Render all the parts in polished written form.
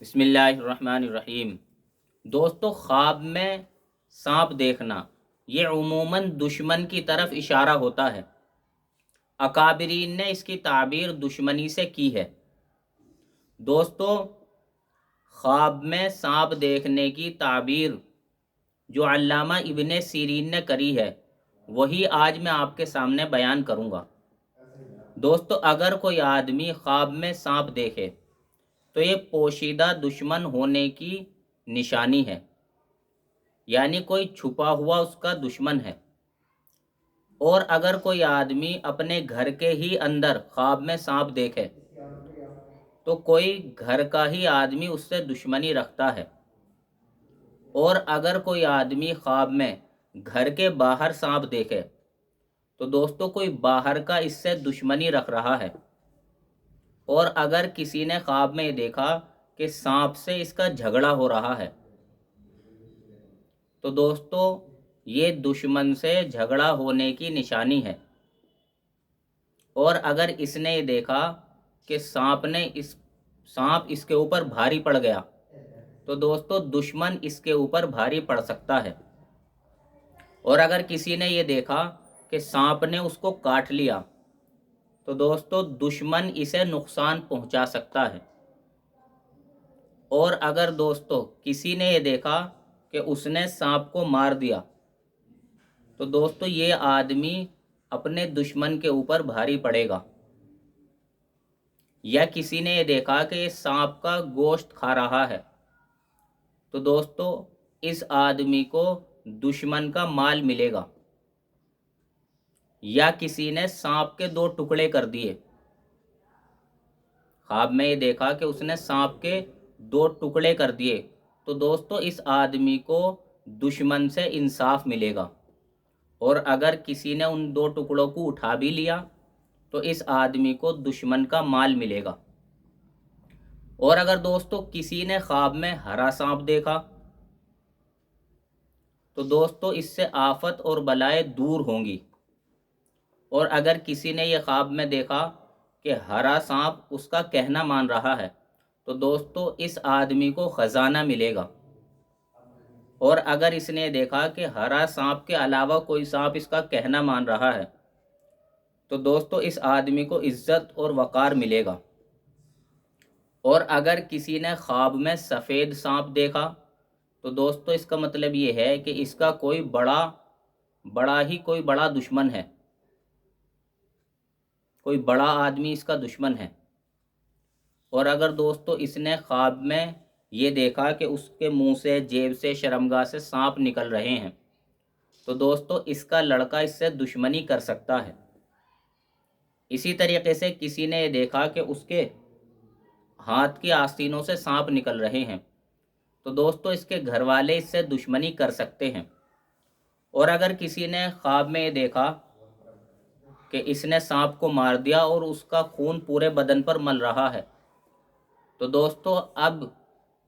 بسم اللہ الرحمن الرحیم۔ دوستو، خواب میں سانپ دیکھنا یہ عموماً دشمن کی طرف اشارہ ہوتا ہے۔ اکابرین نے اس کی تعبیر دشمنی سے کی ہے۔ دوستو، خواب میں سانپ دیکھنے کی تعبیر جو علامہ ابن سیرین نے کری ہے وہی آج میں آپ کے سامنے بیان کروں گا۔ دوستو، اگر کوئی آدمی خواب میں سانپ دیکھے تو یہ پوشیدہ دشمن ہونے کی نشانی ہے، یعنی کوئی چھپا ہوا اس کا دشمن ہے۔ اور اگر کوئی آدمی اپنے گھر کے ہی اندر خواب میں سانپ دیکھے تو کوئی گھر کا ہی آدمی اس سے دشمنی رکھتا ہے۔ اور اگر کوئی آدمی خواب میں گھر کے باہر سانپ دیکھے تو دوستو کوئی باہر کا اس سے دشمنی رکھ رہا ہے۔ اور اگر کسی نے خواب میں یہ دیکھا کہ سانپ سے اس کا جھگڑا ہو رہا ہے تو دوستو یہ دشمن سے جھگڑا ہونے کی نشانی ہے۔ اور اگر اس نے یہ دیکھا کہ سانپ اس کے اوپر بھاری پڑ گیا تو دوستو دشمن اس کے اوپر بھاری پڑ سکتا ہے۔ اور اگر کسی نے یہ دیکھا کہ سانپ نے اس کو کاٹ لیا تو دوستو دشمن اسے نقصان پہنچا سکتا ہے۔ اور اگر دوستو کسی نے یہ دیکھا کہ اس نے سانپ کو مار دیا تو دوستو یہ آدمی اپنے دشمن کے اوپر بھاری پڑے گا۔ یا کسی نے یہ دیکھا کہ یہ سانپ کا گوشت کھا رہا ہے تو دوستو اس آدمی کو دشمن کا مال ملے گا۔ یا کسی نے سانپ کے 2 ٹکڑے کر دیے، خواب میں یہ دیکھا کہ اس نے سانپ کے 2 ٹکڑے کر دیے تو دوستو اس آدمی کو دشمن سے انصاف ملے گا۔ اور اگر کسی نے ان 2 ٹکڑوں کو اٹھا بھی لیا تو اس آدمی کو دشمن کا مال ملے گا۔ اور اگر دوستو کسی نے خواب میں ہرا سانپ دیکھا تو دوستو اس سے آفت اور بلائیں دور ہوں گی۔ اور اگر کسی نے یہ خواب میں دیکھا کہ ہرا سانپ اس کا کہنا مان رہا ہے تو دوستو اس آدمی کو خزانہ ملے گا۔ اور اگر اس نے دیکھا کہ ہرا سانپ کے علاوہ کوئی سانپ اس کا کہنا مان رہا ہے تو دوستو اس آدمی کو عزت اور وقار ملے گا۔ اور اگر کسی نے خواب میں سفید سانپ دیکھا تو دوستو اس کا مطلب یہ ہے کہ اس کا کوئی بڑا دشمن ہے، کوئی بڑا آدمی اس کا دشمن ہے۔ اور اگر دوستو اس نے خواب میں یہ دیکھا کہ اس کے منہ سے، جیب سے، شرمگاہ سے سانپ نکل رہے ہیں تو دوستو اس کا لڑکا اس سے دشمنی کر سکتا ہے۔ اسی طریقے سے کسی نے یہ دیکھا کہ اس کے ہاتھ کی آستینوں سے سانپ نکل رہے ہیں تو دوستو اس کے گھر والے اس سے دشمنی کر سکتے ہیں۔ اور اگر کسی نے خواب میں یہ دیکھا کہ اس نے سانپ کو مار دیا اور اس کا خون پورے بدن پر مل رہا ہے تو دوستو اب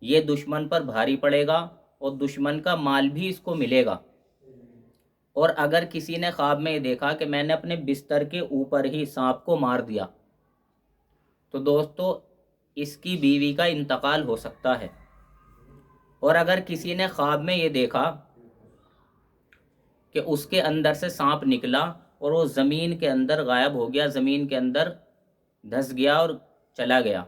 یہ دشمن پر بھاری پڑے گا اور دشمن کا مال بھی اس کو ملے گا۔ اور اگر کسی نے خواب میں یہ دیکھا کہ میں نے اپنے بستر کے اوپر ہی سانپ کو مار دیا تو دوستو اس کی بیوی کا انتقال ہو سکتا ہے۔ اور اگر کسی نے خواب میں یہ دیکھا کہ اس کے اندر سے سانپ نکلا اور وہ زمین کے اندر غائب ہو گیا، زمین کے اندر دھس گیا اور چلا گیا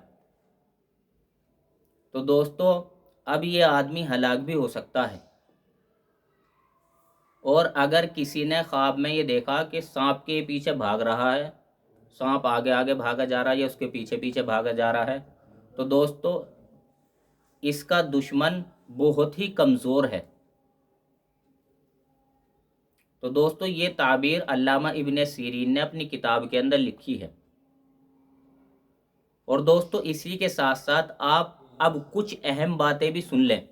تو دوستو اب یہ آدمی ہلاک بھی ہو سکتا ہے۔ اور اگر کسی نے خواب میں یہ دیکھا کہ سانپ کے پیچھے بھاگ رہا ہے، سانپ آگے آگے بھاگا جا رہا ہے یا اس کے پیچھے پیچھے بھاگا جا رہا ہے تو دوستو اس کا دشمن بہت ہی کمزور ہے۔ تو دوستو یہ تعبیر علامہ ابن سیرین نے اپنی کتاب کے اندر لکھی ہے۔ اور دوستو اسی کے ساتھ ساتھ آپ اب کچھ اہم باتیں بھی سن لیں۔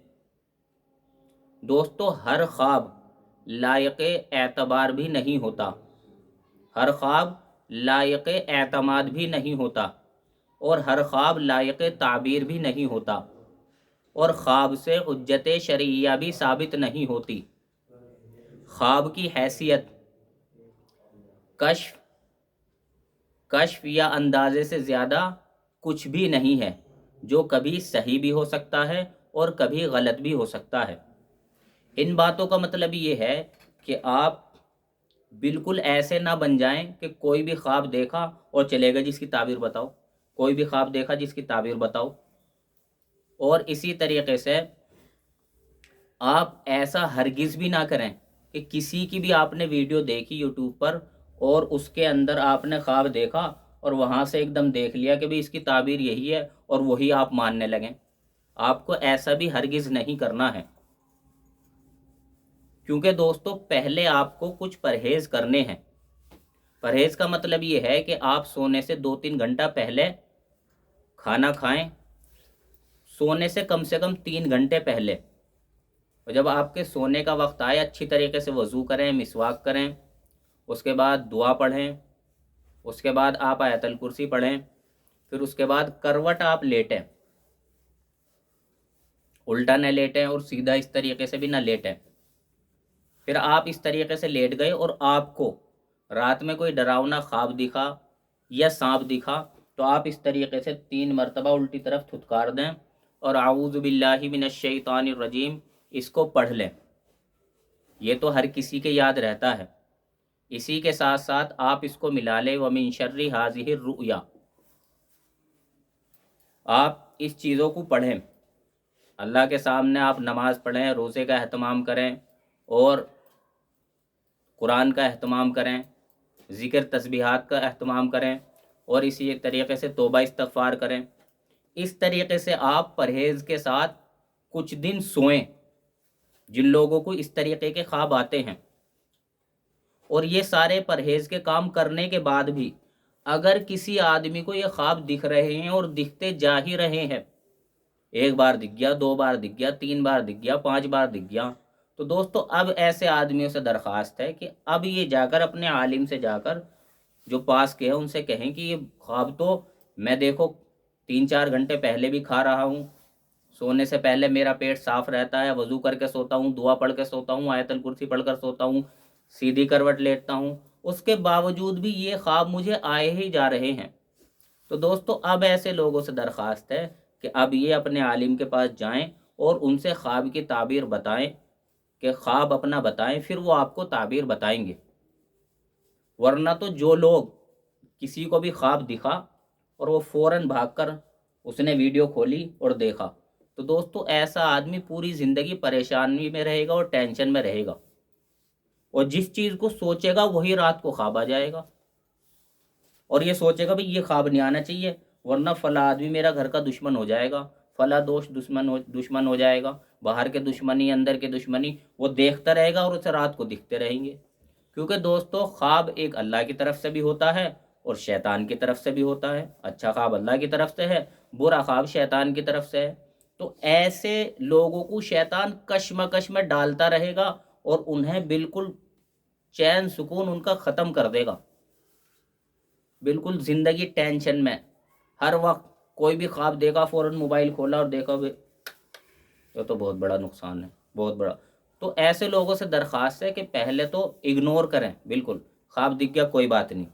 دوستو ہر خواب لائق اعتبار بھی نہیں ہوتا، ہر خواب لائق اعتماد بھی نہیں ہوتا، اور ہر خواب لائق تعبیر بھی نہیں ہوتا، اور خواب سے حجت شرعیہ بھی ثابت نہیں ہوتی۔ خواب کی حیثیت کشف یا اندازے سے زیادہ کچھ بھی نہیں ہے۔ جو کبھی صحیح بھی ہو سکتا ہے اور کبھی غلط بھی ہو سکتا ہے۔ ان باتوں کا مطلب یہ ہے کہ آپ بالکل ایسے نہ بن جائیں کہ کوئی بھی خواب دیکھا اور چلے گئے جس کی تعبیر بتاؤ، کوئی بھی خواب دیکھا جس کی تعبیر بتاؤ۔ اور اسی طریقے سے آپ ایسا ہرگز بھی نہ کریں کہ کسی کی بھی آپ نے ویڈیو دیکھی یوٹیوب پر اور اس کے اندر آپ نے خواب دیکھا اور وہاں سے ایک دم دیکھ لیا کہ اس کی تعبیر یہی ہے اور وہی آپ ماننے لگیں۔ آپ کو ایسا بھی ہرگز نہیں کرنا ہے، کیونکہ دوستو پہلے آپ کو کچھ پرہیز کرنے ہیں۔ پرہیز کا مطلب یہ ہے کہ آپ سونے سے 2-3 گھنٹہ پہلے کھانا کھائیں، سونے سے کم 3 گھنٹے پہلے، اور جب آپ کے سونے کا وقت آئے اچھی طریقے سے وضو کریں، مسواک کریں، اس کے بعد دعا پڑھیں، اس کے بعد آپ آیت الکرسی پڑھیں، پھر اس کے بعد کروٹ آپ لیٹیں، الٹا نہ لیٹیں اور سیدھا اس طریقے سے بھی نہ لیٹیں۔ پھر آپ اس طریقے سے لیٹ گئے اور آپ کو رات میں کوئی ڈراؤنا خواب دکھا یا سانپ دکھا تو آپ اس طریقے سے 3 مرتبہ الٹی طرف تھتکار دیں اور اعوذ باللہ من الشیطان الرجیم اس کو پڑھ لیں۔ یہ تو ہر کسی کے یاد رہتا ہے۔ اسی کے ساتھ ساتھ آپ اس کو ملا لیں وَمِن شَرِّ هَٰذِهِ الرُّؤْيَا، آپ اس چیزوں کو پڑھیں، اللہ کے سامنے آپ نماز پڑھیں، روزے کا اہتمام کریں اور قرآن کا اہتمام کریں، ذکر تسبیحات کا اہتمام کریں اور اسی طریقے سے توبہ استغفار کریں۔ اس طریقے سے آپ پرہیز کے ساتھ کچھ دن سوئیں۔ جن لوگوں کو اس طریقے کے خواب آتے ہیں اور یہ سارے پرہیز کے کام کرنے کے بعد بھی اگر کسی آدمی کو یہ خواب دکھ رہے ہیں اور دکھتے جا ہی رہے ہیں، 1 بار دکھ گیا، 2 بار دکھ گیا، 3 بار دکھ گیا، 5 بار دکھ گیا، تو دوستو اب ایسے آدمیوں سے درخواست ہے کہ اب یہ جا کر اپنے عالم سے جا کر جو پاس کے ہیں ان سے کہیں کہ یہ خواب تو میں دیکھو 3-4 گھنٹے پہلے بھی کھا رہا ہوں، سونے سے پہلے میرا پیٹ صاف رہتا ہے، وضو کر کے سوتا ہوں، دعا پڑھ کے سوتا ہوں، آیت الکرسی پڑھ کر سوتا ہوں، سیدھی کروٹ لیٹتا ہوں، اس کے باوجود بھی یہ خواب مجھے آئے ہی جا رہے ہیں۔ تو دوستو اب ایسے لوگوں سے درخواست ہے کہ اب یہ اپنے عالم کے پاس جائیں اور ان سے خواب کی تعبیر بتائیں، کہ خواب اپنا بتائیں، پھر وہ آپ کو تعبیر بتائیں گے۔ ورنہ تو جو لوگ کسی کو بھی خواب دکھا اور وہ فوراً بھاگ کر اس نے ویڈیو کھولی اور دیکھا، تو دوستو ایسا آدمی پوری زندگی پریشانی میں رہے گا اور ٹینشن میں رہے گا، اور جس چیز کو سوچے گا وہی رات کو خواب آ جائے گا اور یہ سوچے گا بھئی یہ خواب نہیں آنا چاہیے، ورنہ فلاں آدمی میرا گھر کا دشمن ہو جائے گا، فلاں دوست دشمن ہو جائے گا، باہر کے دشمنی اندر کے دشمنی، وہ دیکھتا رہے گا اور اسے رات کو دکھتے رہیں گے۔ کیونکہ دوستو خواب ایک اللہ کی طرف سے بھی ہوتا ہے اور شیطان کی طرف سے بھی ہوتا ہے۔ اچھا خواب اللہ کی طرف سے ہے، برا خواب شیطان کی طرف سے ہے۔ تو ایسے لوگوں کو شیطان کشمکش میں ڈالتا رہے گا اور انہیں بالکل چین سکون ان کا ختم کر دے گا، بالکل زندگی ٹینشن میں، ہر وقت کوئی بھی خواب دیکھا فوراً موبائل کھولا اور دیکھا، یہ تو بہت بڑا نقصان ہے، بہت بڑا۔ تو ایسے لوگوں سے درخواست ہے کہ پہلے تو اگنور کریں، بالکل خواب دکھ گیا کوئی بات نہیں،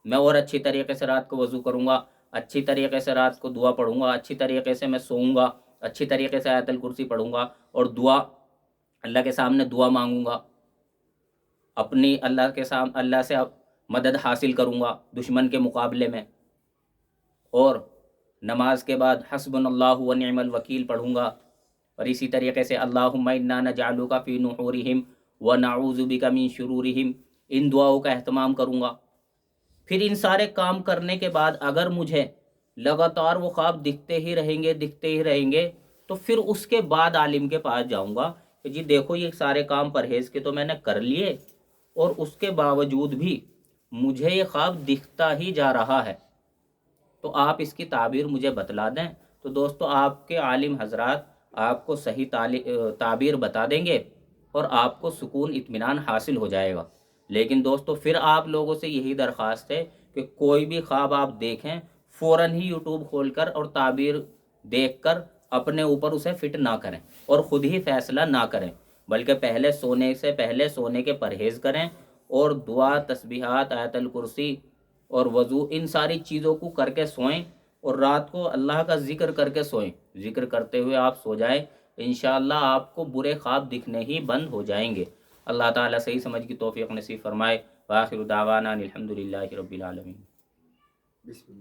میں اور اچھی طریقے سے رات کو وضو کروں گا، اچھی طریقے سے رات کو دعا پڑھوں گا، اچھی طریقے سے میں سوؤں گا، اچھی طریقے سے آیت الکرسی پڑھوں گا اور دعا اللہ کے سامنے دعا مانگوں گا، اپنی اللہ سے مدد حاصل کروں گا دشمن کے مقابلے میں، اور نماز کے بعد حسبنا اللہ و نعم الوکیل پڑھوں گا، اور اسی طریقے سے اللہم انا نجعلک فی نحورہم ونعوذ بک من شرورہم، ان دعاؤں کا اہتمام کروں گا۔ پھر ان سارے کام کرنے کے بعد اگر مجھے لگاتار وہ خواب دکھتے ہی رہیں گے تو پھر اس کے بعد عالم کے پاس جاؤں گا کہ جی دیکھو یہ سارے کام پرہیز کے تو میں نے کر لیے اور اس کے باوجود بھی مجھے یہ خواب دکھتا ہی جا رہا ہے، تو آپ اس کی تعبیر مجھے بتلا دیں۔ تو دوستو آپ کے عالم حضرات آپ کو صحیح تعبیر بتا دیں گے اور آپ کو سکون اطمینان حاصل ہو جائے گا۔ لیکن دوستو پھر آپ لوگوں سے یہی درخواست ہے کہ کوئی بھی خواب آپ دیکھیں فوراً ہی یوٹیوب کھول کر اور تعبیر دیکھ کر اپنے اوپر اسے فٹ نہ کریں اور خود ہی فیصلہ نہ کریں، بلکہ پہلے سونے کے پرہیز کریں اور دعا، تسبیحات، آیت الکرسی اور وضو، ان ساری چیزوں کو کر کے سوئیں اور رات کو اللہ کا ذکر کر کے سوئیں، ذکر کرتے ہوئے آپ سو جائیں، انشاءاللہ آپ کو برے خواب دکھنے ہی بند ہو جائیں گے۔ اللہ تعالیٰ صحیح سمجھ کی توفیق نصیب فرمائے۔ وآخر دعوانا الحمدللہ رب العالمین۔